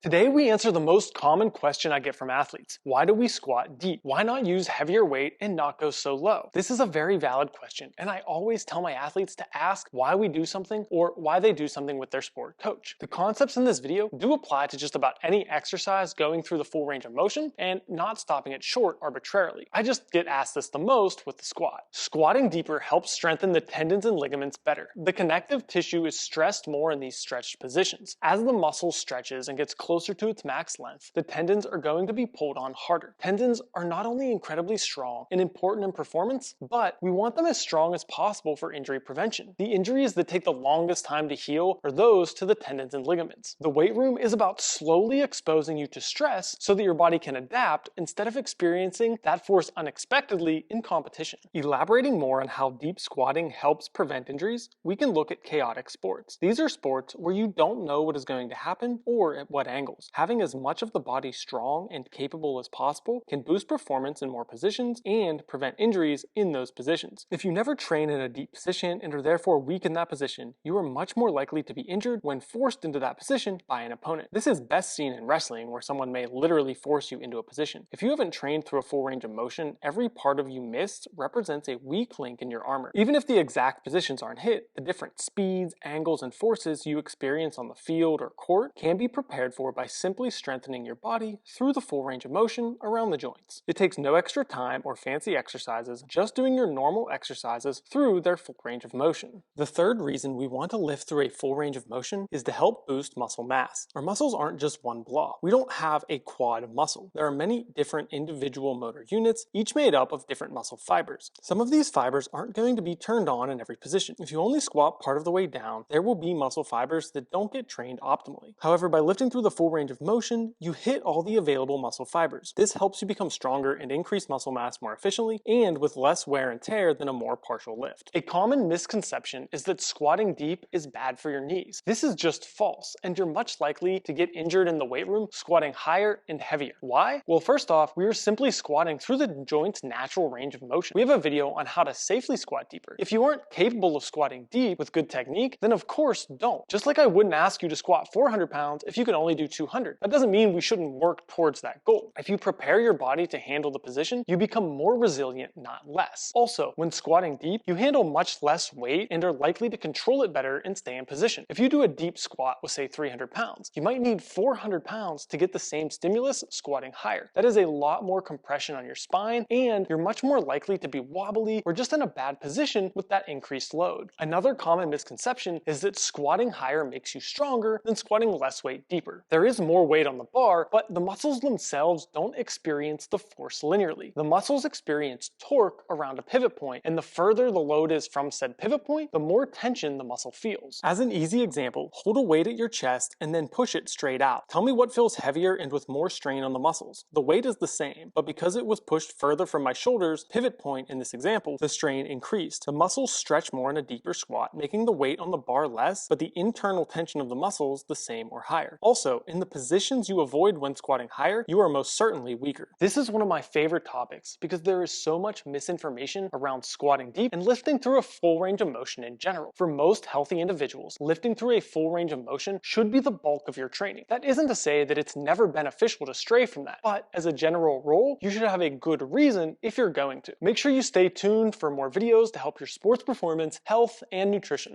Today we answer the most common question I get from athletes. Why do we squat deep? Why not use heavier weight and not go so low? This is a very valid question, and I always tell my athletes to ask why we do something or why they do something with their sport coach. The concepts in this video do apply to just about any exercise going through the full range of motion and not stopping it short arbitrarily. I just get asked this the most with the squat. Squatting deeper helps strengthen the tendons and ligaments better. The connective tissue is stressed more in these stretched positions. As the muscle stretches and gets closer to its max length, the tendons are going to be pulled on harder. Tendons are not only incredibly strong and important in performance, but we want them as strong as possible for injury prevention. The injuries that take the longest time to heal are those to the tendons and ligaments. The weight room is about slowly exposing you to stress so that your body can adapt instead of experiencing that force unexpectedly in competition. Elaborating more on how deep squatting helps prevent injuries, we can look at chaotic sports. These are sports where you don't know what is going to happen or at what angle. Having as much of the body strong and capable as possible can boost performance in more positions and prevent injuries in those positions. If you never train in a deep position and are therefore weak in that position, you are much more likely to be injured when forced into that position by an opponent. This is best seen in wrestling, where someone may literally force you into a position. If you haven't trained through a full range of motion, every part of you missed represents a weak link in your armor. Even if the exact positions aren't hit, the different speeds, angles, and forces you experience on the field or court can be prepared for by simply strengthening your body through the full range of motion around the joints. It takes no extra time or fancy exercises, just doing your normal exercises through their full range of motion. The third reason we want to lift through a full range of motion is to help boost muscle mass. Our muscles aren't just one block. We don't have a quad of muscle. There are many different individual motor units, each made up of different muscle fibers. Some of these fibers aren't going to be turned on in every position. If you only squat part of the way down, there will be muscle fibers that don't get trained optimally. However, by lifting through the full range of motion, you hit all the available muscle fibers. This helps you become stronger and increase muscle mass more efficiently and with less wear and tear than a more partial lift. A common misconception is that squatting deep is bad for your knees. This is just false, and you're much likely to get injured in the weight room squatting higher and heavier. Why? Well, first off, we are simply squatting through the joint's natural range of motion. We have a video on how to safely squat deeper. If you aren't capable of squatting deep with good technique, then of course don't. Just like I wouldn't ask you to squat 400 pounds if you can only do 200. That doesn't mean we shouldn't work towards that goal. If you prepare your body to handle the position, you become more resilient, not less. Also, when squatting deep, you handle much less weight and are likely to control it better and stay in position. If you do a deep squat with say 300 pounds, you might need 400 pounds to get the same stimulus squatting higher. That is a lot more compression on your spine, and you're much more likely to be wobbly or just in a bad position with that increased load. Another common misconception is that squatting higher makes you stronger than squatting less weight deeper. There is more weight on the bar, but the muscles themselves don't experience the force linearly. The muscles experience torque around a pivot point, and the further the load is from said pivot point, the more tension the muscle feels. As an easy example, hold a weight at your chest and then push it straight out. Tell me what feels heavier and with more strain on the muscles. The weight is the same, but because it was pushed further from my shoulders pivot point in this example, the strain increased. The muscles stretch more in a deeper squat, making the weight on the bar less, but the internal tension of the muscles the same or higher. Also, in the positions you avoid when squatting higher, you are most certainly weaker. This is one of my favorite topics because there is so much misinformation around squatting deep and lifting through a full range of motion in general. For most healthy individuals, lifting through a full range of motion should be the bulk of your training. That isn't to say that it's never beneficial to stray from that, but as a general rule, you should have a good reason if you're going to. Make sure you stay tuned for more videos to help your sports performance, health, and nutrition.